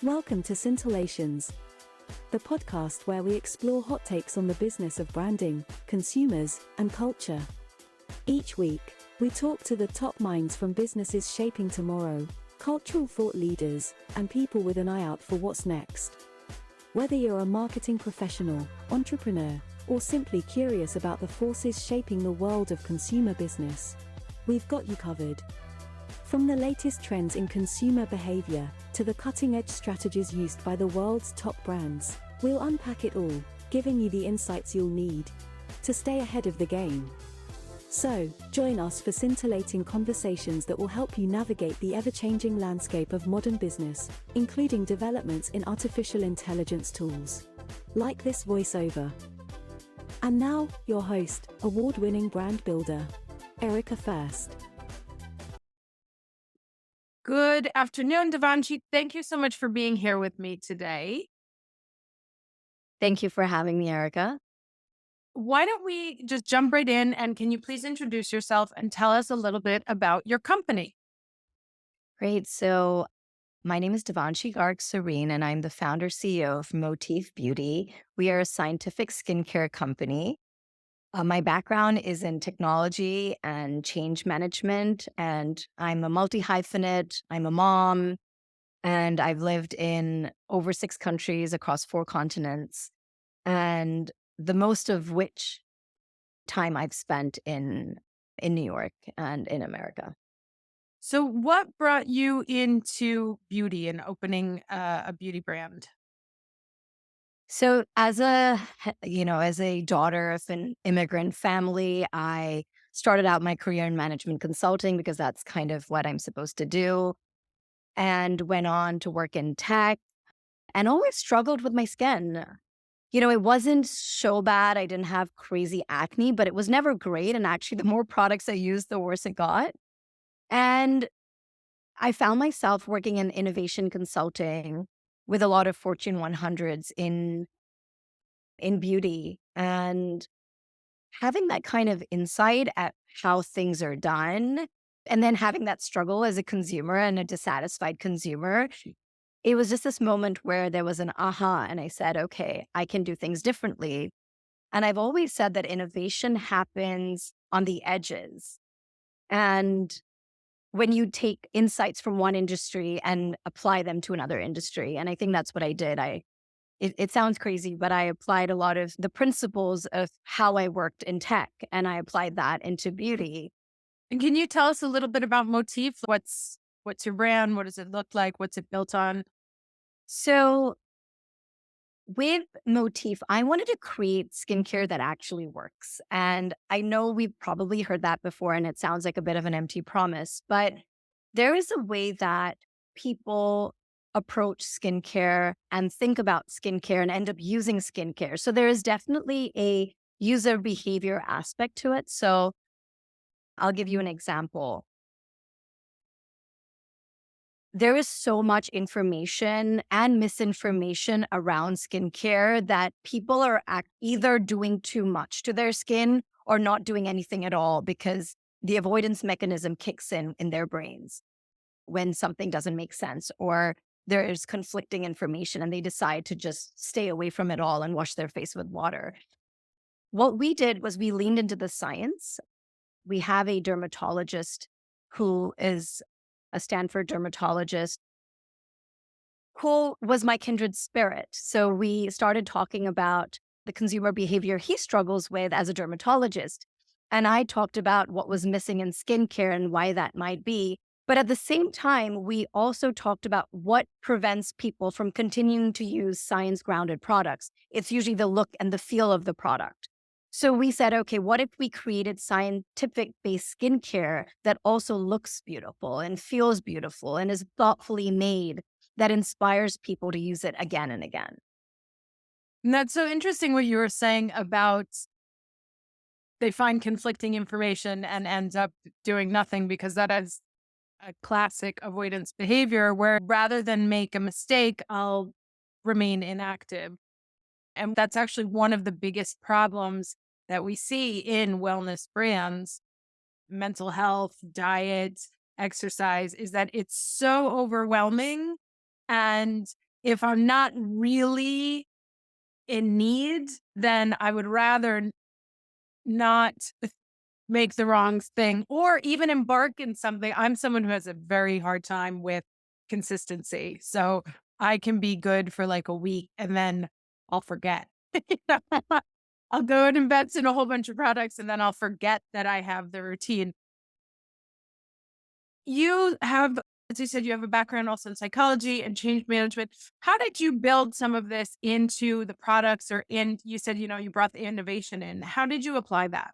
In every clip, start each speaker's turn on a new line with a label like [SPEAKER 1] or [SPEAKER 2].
[SPEAKER 1] Welcome to Scintillations, the podcast where we explore hot takes on the business of branding, consumers, and culture. Each week, we talk to the top minds from businesses shaping tomorrow, cultural thought leaders, and people with an eye out for what's next. Whether you're a marketing professional, entrepreneur, or simply curious about the forces shaping the world of consumer business, we've got you covered. From the latest trends in consumer behavior to the cutting-edge strategies used by the world's top brands, we'll unpack it all, giving you the insights you'll need to stay ahead of the game. So, join us for scintillating conversations that will help you navigate the ever-changing landscape of modern business, including developments in artificial intelligence tools, like this voiceover. And now, your host, award-winning brand builder, Erica First.
[SPEAKER 2] Good afternoon, Devanshi. Thank you so much for being here with me today.
[SPEAKER 3] Thank you for having me, Erica.
[SPEAKER 2] Why don't we just jump right in, and can you please introduce yourself and tell us a little bit about your company?
[SPEAKER 3] Great. So my name is Devanshi Garg-Sareen, and I'm the founder CEO of Motif Beauty. We are a scientific skincare company. My background is in technology and change management, and I'm a multi-hyphenate. I'm a mom, and I've lived in over 6 countries across 4 continents, and the most of which time I've spent in New York and in America.
[SPEAKER 2] So what brought you into beauty and opening a beauty brand?
[SPEAKER 3] So as a daughter of an immigrant family, I started out my career in management consulting because that's kind of what I'm supposed to do, and went on to work in tech and always struggled with my skin. It wasn't so bad. I didn't have crazy acne, but it was never great. And actually, the more products I used, the worse it got. And I found myself working in innovation consulting with a lot of Fortune 100s in beauty, and having that kind of insight at how things are done, and then having that struggle as a consumer and a dissatisfied consumer. It was just this moment where there was an aha, and I said, okay, I can do things differently. And I've always said that innovation happens on the edges. And when you take insights from one industry and apply them to another industry. And I think that's what I did. It sounds crazy, but I applied a lot of the principles of how I worked in tech, and I applied that into beauty.
[SPEAKER 2] And can you tell us a little bit about Motif? What's your brand? What does it look like? What's it built on?
[SPEAKER 3] So with Motif, I wanted to create skincare that actually works. And I know we've probably heard that before, and it sounds like a bit of an empty promise, but there is a way that people approach skincare and think about skincare and end up using skincare. So there is definitely a user behavior aspect to it. So I'll give you an example. There is so much information and misinformation around skincare that people are either doing too much to their skin or not doing anything at all because the avoidance mechanism kicks in their brains when something doesn't make sense, or there is conflicting information and they decide to just stay away from it all and wash their face with water. What we did was we leaned into the science. We have a dermatologist who is a Stanford dermatologist who was my kindred spirit. So we started talking about the consumer behavior he struggles with as a dermatologist. And I talked about what was missing in skincare and why that might be. But at the same time, we also talked about what prevents people from continuing to use science-grounded products. It's usually the look and the feel of the product. So we said, okay, what if we created scientific-based skincare that also looks beautiful and feels beautiful and is thoughtfully made, that inspires people to use it again and again?
[SPEAKER 2] And that's so interesting what you were saying about they find conflicting information and ends up doing nothing, because that is a classic avoidance behavior where rather than make a mistake, I'll remain inactive. And that's actually one of the biggest problems that we see in wellness brands, mental health, diet, exercise, is that it's so overwhelming and if I'm not really in need, then I would rather not make the wrong thing or even embark in something. I'm someone who has a very hard time with consistency. So I can be good for like a week and then I'll forget. You know? I'll go and invest in a whole bunch of products and then I'll forget that I have the routine. You have, as you said, you have a background also in psychology and change management. How did you build some of this into the products you said, you brought the innovation in. How did you apply that?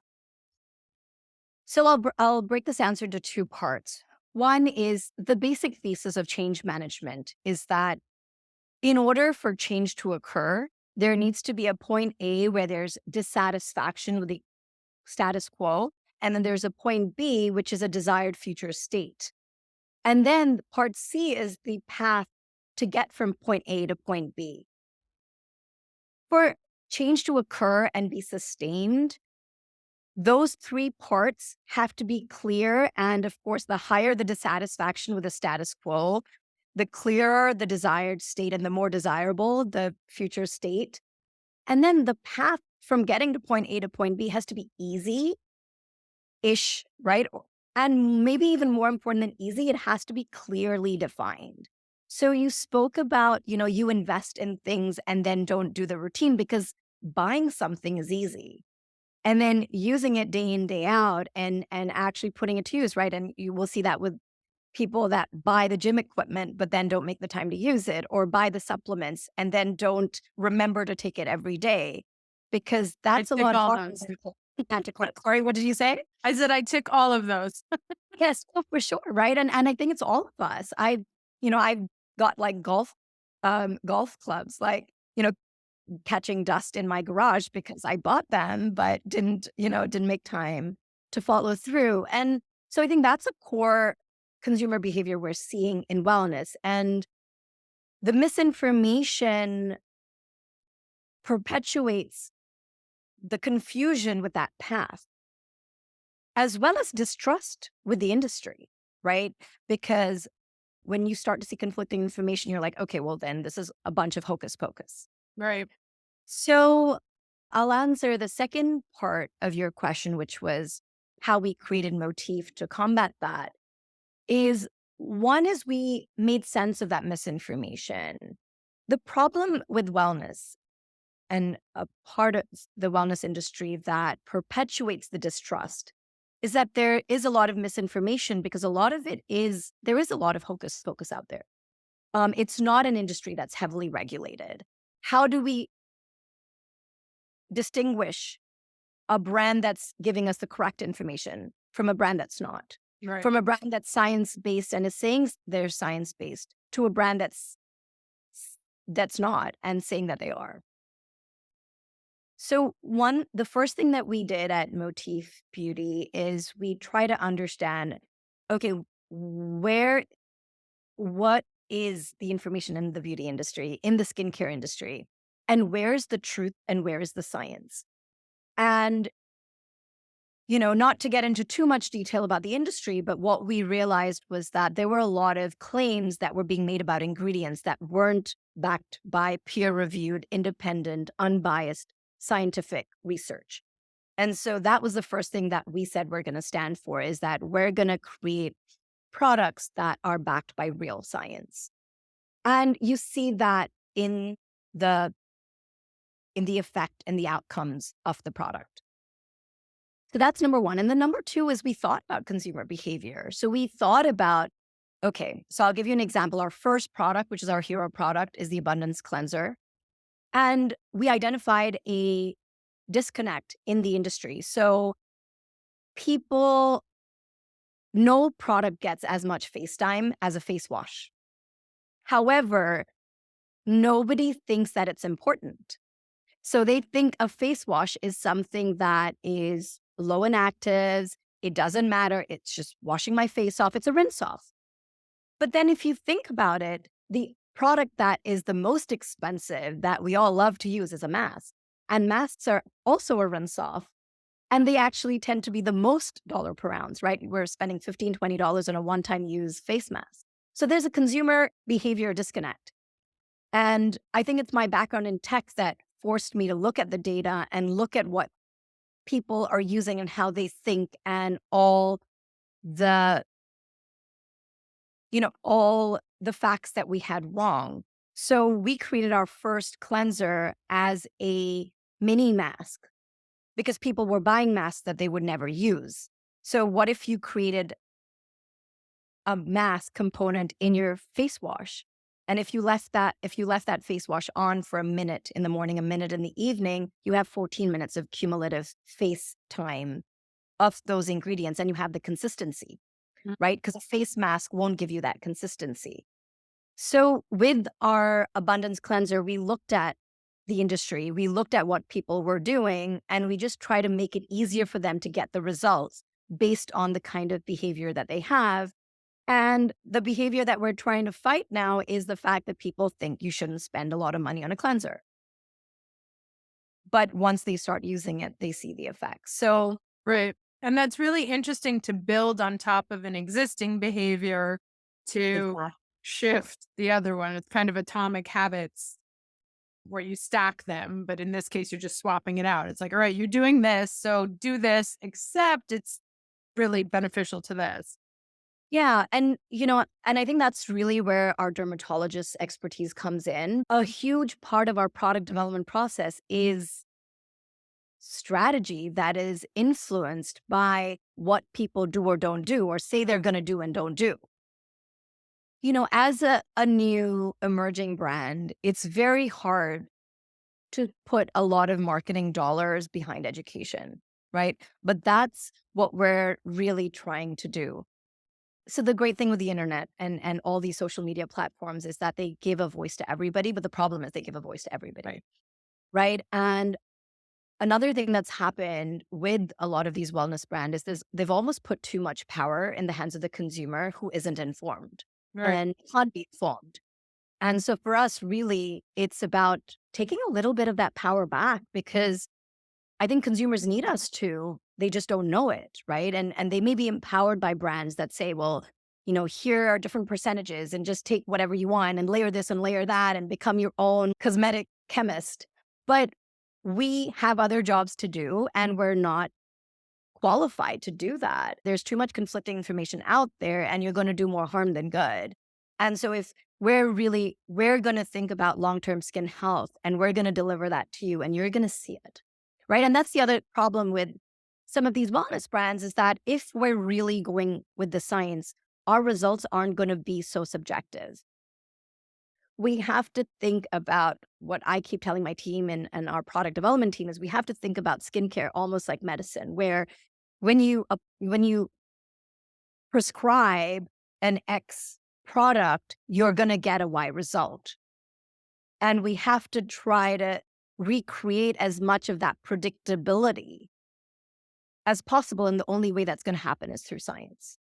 [SPEAKER 3] So I'll break this answer into two parts. One is the basic thesis of change management is that in order for change to occur, there needs to be a point A where there's dissatisfaction with the status quo. And then there's a point B, which is a desired future state. And then part C is the path to get from point A to point B. For change to occur and be sustained, those three parts have to be clear. And of course, the higher the dissatisfaction with the status quo, the clearer the desired state and the more desirable the future state. And then the path from getting to point A to point B has to be easy-ish, right? And maybe even more important than easy, it has to be clearly defined. So you spoke about, you invest in things and then don't do the routine because buying something is easy. And then using it day in, day out and actually putting it to use, right? And you will see that with people that buy the gym equipment, but then don't make the time to use it, or buy the supplements and then don't remember to take it every day because that's a
[SPEAKER 2] tick
[SPEAKER 3] lot
[SPEAKER 2] all
[SPEAKER 3] harder.
[SPEAKER 2] those.
[SPEAKER 3] Sorry, what did you say?
[SPEAKER 2] I said I tick all of those.
[SPEAKER 3] Yes, oh, for sure, right? And I think it's all of us. I've got like golf clubs, like, catching dust in my garage because I bought them, but didn't make time to follow through. And so I think that's a core consumer behavior we're seeing in wellness. And the misinformation perpetuates the confusion with that path, as well as distrust with the industry, right? Because when you start to see conflicting information, you're like, okay, well, then this is a bunch of hocus pocus.
[SPEAKER 2] Right.
[SPEAKER 3] So I'll answer the second part of your question, which was how we created Motif to combat that. One is we made sense of that misinformation. The problem with wellness and a part of the wellness industry that perpetuates the distrust is that there is a lot of misinformation because there is a lot of hocus pocus out there. It's not an industry that's heavily regulated. How do we distinguish a brand that's giving us the correct information from a brand that's not?
[SPEAKER 2] Right.
[SPEAKER 3] From a brand that's science-based and is saying they're science-based to a brand that's not and saying that they are. So the first thing that we did at Motif Beauty is we try to understand, okay, what is the information in the beauty industry, in the skincare industry, and where's the truth and where is the science? And, not to get into too much detail about the industry, but what we realized was that there were a lot of claims that were being made about ingredients that weren't backed by peer-reviewed, independent, unbiased scientific research. And so that was the first thing that we said we're going to stand for, is that we're going to create products that are backed by real science. And you see that in the effect and the outcomes of the product. So that's number one. And the number two is we thought about consumer behavior. So we thought about, okay, so I'll give you an example. Our first product, which is our hero product, is the Abundance Cleanser. And we identified a disconnect in the industry. So no product gets as much face time as a face wash. However, nobody thinks that it's important. So they think a face wash is something that is low in actives. It doesn't matter. It's just washing my face off. It's a rinse off. But then if you think about it, the product that is the most expensive that we all love to use is a mask. And masks are also a rinse off. And they actually tend to be the most dollar per ounce, right? We're spending $15, $20 on a one-time use face mask. So there's a consumer behavior disconnect. And I think it's my background in tech that forced me to look at the data and look at what people are using and how they think and the, all the facts that we had wrong. So we created our first cleanser as a mini mask because people were buying masks that they would never use. So what if you created a mask component in your face wash? And if you left that face wash on for a minute in the morning, a minute in the evening, you have 14 minutes of cumulative face time of those ingredients, and you have the consistency,
[SPEAKER 2] Mm.
[SPEAKER 3] right? Because a face mask won't give you that consistency. So with our abundance cleanser, we looked at the industry, we looked at what people were doing, and we just try to make it easier for them to get the results based on the kind of behavior that they have. And the behavior that we're trying to fight now is the fact that people think you shouldn't spend a lot of money on a cleanser. But once they start using it, they see the effects. So,
[SPEAKER 2] Right. And that's really interesting to build on top of an existing behavior to
[SPEAKER 3] exactly.
[SPEAKER 2] shift the other one. It's kind of atomic habits where you stack them, but in this case, you're just swapping it out. It's like, all right, you're doing this, so do this, except it's really beneficial to this.
[SPEAKER 3] Yeah. And, and I think that's really where our dermatologist expertise comes in. A huge part of our product development process is strategy that is influenced by what people do or don't do, or say they're going to do and don't do. As a new emerging brand, it's very hard to put a lot of marketing dollars behind education, right? But that's what we're really trying to do. So the great thing with the internet and all these social media platforms is that they give a voice to everybody, but the problem is they give a voice to everybody,
[SPEAKER 2] Right.
[SPEAKER 3] right? And another thing that's happened with a lot of these wellness brands is they've almost put too much power in the hands of the consumer who isn't informed
[SPEAKER 2] Right.
[SPEAKER 3] and can't be informed. And so for us, really, it's about taking a little bit of that power back because I think consumers need us to. They just don't know it, right? And they may be empowered by brands that say, well, here are different percentages and just take whatever you want and layer this and layer that and become your own cosmetic chemist. But we have other jobs to do and we're not qualified to do that. There's too much conflicting information out there and you're going to do more harm than good. And so if we're going to think about long-term skin health and we're going to deliver that to you and you're going to see it, right? And that's the other problem with some of these wellness brands is that if we're really going with the science, our results aren't going to be so subjective. We have to think about what I keep telling my team and our product development team is we have to think about skincare almost like medicine, where when you prescribe an X product, you're going to get a Y result. And we have to try to recreate as much of that predictability as possible. And the only way that's going to happen is through science.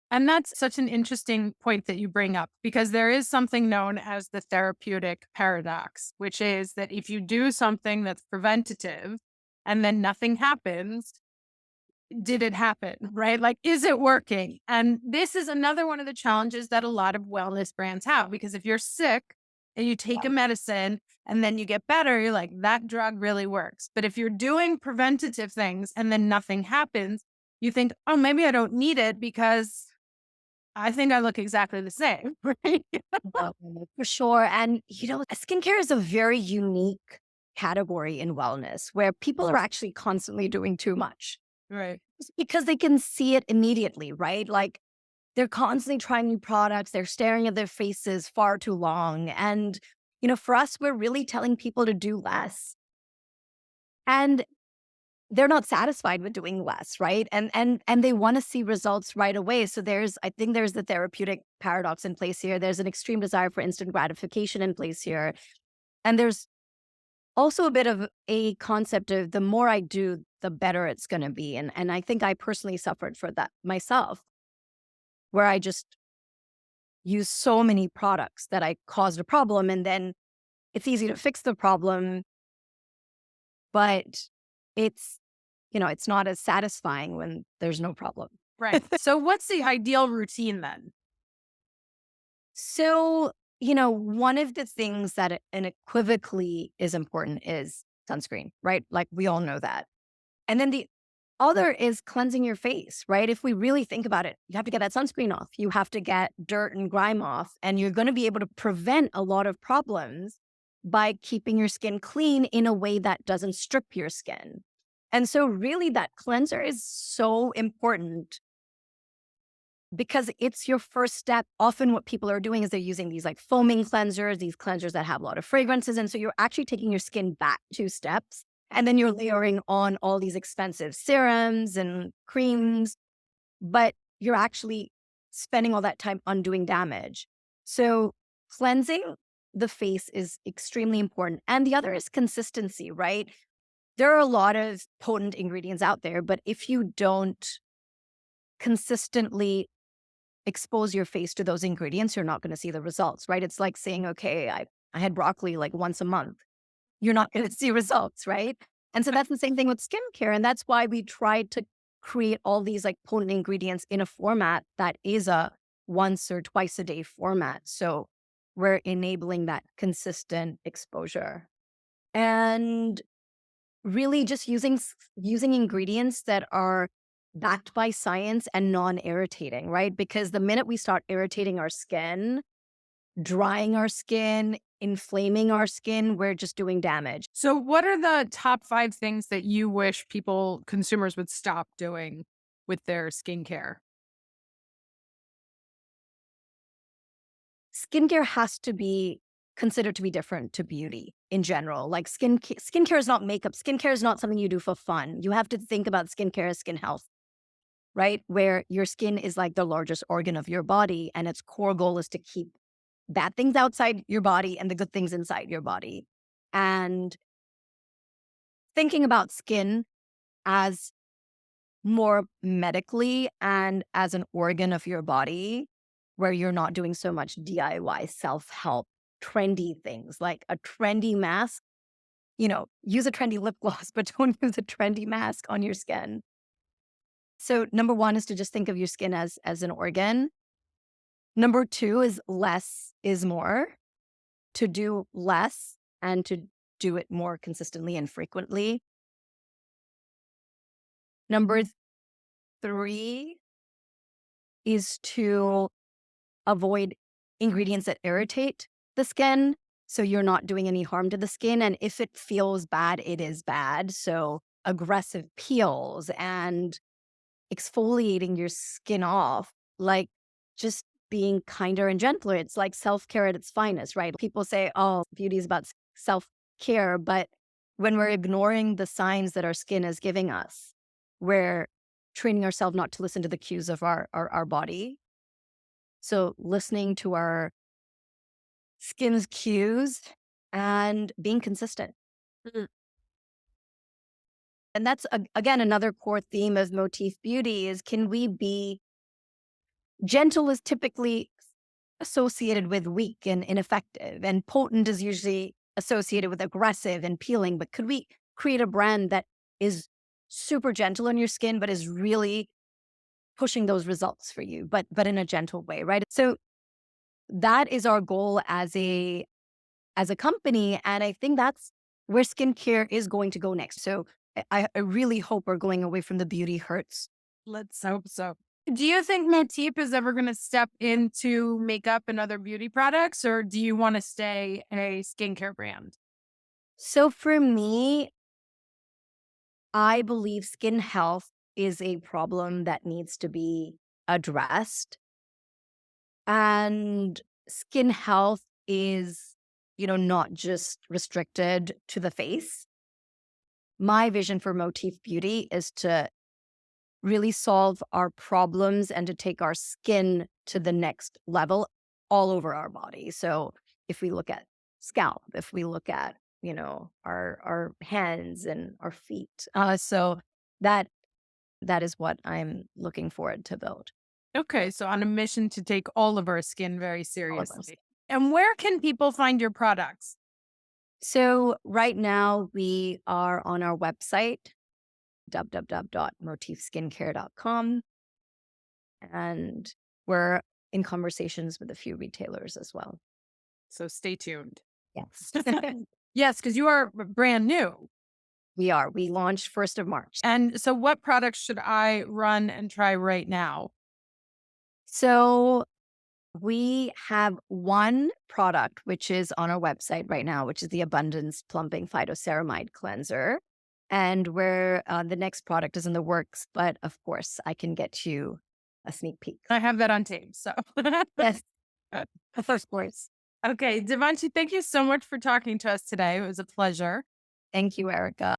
[SPEAKER 2] And that's such an interesting point that you bring up because there is something known as the therapeutic paradox, which is that if you do something that's preventative and then nothing happens, did it happen, right? Like, is it working? And this is another one of the challenges that a lot of wellness brands have because if you're sick and you take a medicine and then you get better, you're like, that drug really works. But if you're doing preventative things and then nothing happens, you think, oh, maybe I don't need it because I think I look exactly the same, right?
[SPEAKER 3] For sure. And, skincare is a very unique category in wellness where people are actually constantly doing too much.
[SPEAKER 2] Right.
[SPEAKER 3] Because they can see it immediately, right? Like they're constantly trying new products. They're staring at their faces far too long. And, for us, we're really telling people to do less. And they're not satisfied with doing less, right? And they want to see results right away. So I think there's the therapeutic paradox in place here. There's an extreme desire for instant gratification in place here. And there's also a bit of a concept of the more I do, the better it's going to be. And I think I personally suffered for that myself, where I just used so many products that I caused a problem. And then it's easy to fix the problem, but it's, it's not as satisfying when there's no problem.
[SPEAKER 2] Right. So what's the ideal routine then?
[SPEAKER 3] So one of the things that unequivocally is important is sunscreen, right? Like we all know that. And then the other is cleansing your face, right? If we really think about it, you have to get that sunscreen off. You have to get dirt and grime off, and you're going to be able to prevent a lot of problems by keeping your skin clean in a way that doesn't strip your skin. And so really that cleanser is so important because it's your first step. Often what people are doing is they're using these like foaming cleansers, these cleansers that have a lot of fragrances. And so you're actually taking your skin back 2 steps. And then you're layering on all these expensive serums and creams, but you're actually spending all that time undoing damage. So cleansing the face is extremely important. And the other is consistency, right? There are a lot of potent ingredients out there, but if you don't consistently expose your face to those ingredients, you're not going to see the results, right? It's like saying, okay, I had broccoli like once a month. You're not going to see results, right? And so that's the same thing with skincare. And that's why we tried to create all these like potent ingredients in a format that is a once or twice a day format. So we're enabling that consistent exposure and really just using ingredients that are backed by science and non-irritating, right? Because the minute we start irritating our skin, drying our skin, inflaming our skin, we're just doing damage.
[SPEAKER 2] So what are the top 5 things that you wish consumers would stop doing with their skincare?
[SPEAKER 3] Skincare has to be considered to be different to beauty in general. Like skincare is not makeup. Skincare is not something you do for fun. You have to think about skincare as skin health, right? Where your skin is like the largest organ of your body, and its core goal is to keep bad things outside your body and the good things inside your body. And thinking about skin as more medically and as an organ of your body, where you're not doing so much DIY self-help, trendy things like a trendy mask. Use a trendy lip gloss, but don't use a trendy mask on your skin. So number 1 is to just think of your skin as an organ. Number 2 is less is more, to do less and to do it more consistently and frequently. Number 3 is to avoid ingredients that irritate the skin. So you're not doing any harm to the skin. And if it feels bad, it is bad. So aggressive peels and exfoliating your skin off, like just being kinder and gentler. It's like self-care at its finest, right? People say, oh, beauty is about self-care. But when we're ignoring the signs that our skin is giving us, we're training ourselves not to listen to the cues of our body. So listening to our skin's cues and being consistent.
[SPEAKER 2] Mhm.
[SPEAKER 3] And that's, again, another core theme of Motif Beauty is, can we be gentle is typically associated with weak and ineffective, and potent is usually associated with aggressive and peeling. But could we create a brand that is super gentle on your skin, but is really pushing those results for you, but in a gentle way, right? So that is our goal as a company. And I think that's where skincare is going to go next. So I really hope we're going away from the beauty hurts.
[SPEAKER 2] Let's hope so. Do you think Motif is ever going to step into makeup and other beauty products, or do you want to stay a skincare brand?
[SPEAKER 3] So for me, I believe skin health is a problem that needs to be addressed. And skin health is, not just restricted to the face. My vision for Motif Beauty is to really solve our problems and to take our skin to the next level all over our body. So if we look at scalp, if we look at, our hands and our feet. So that is what I'm looking forward to build.
[SPEAKER 2] Okay, so on a mission to take all of our skin very
[SPEAKER 3] All of us.
[SPEAKER 2] seriously. And where can people find your products?
[SPEAKER 3] So right now we are on our website, www.motifskincare.com. And we're in conversations with a few retailers as well.
[SPEAKER 2] So stay tuned.
[SPEAKER 3] Yes.
[SPEAKER 2] Yes, because you are brand new.
[SPEAKER 3] We are. We launched 1st of March.
[SPEAKER 2] And so what products should I run and try right now?
[SPEAKER 3] So we have one product, which is on our website right now, which is the Abundance Plumping Phytoceramide Cleanser. And where the next product is in the works. But of course, I can get you a sneak peek.
[SPEAKER 2] I have that on tape. So,
[SPEAKER 3] Yes, of course.
[SPEAKER 2] okay. Devanshi, thank you so much for talking to us today. It was a pleasure.
[SPEAKER 3] Thank you, Erica.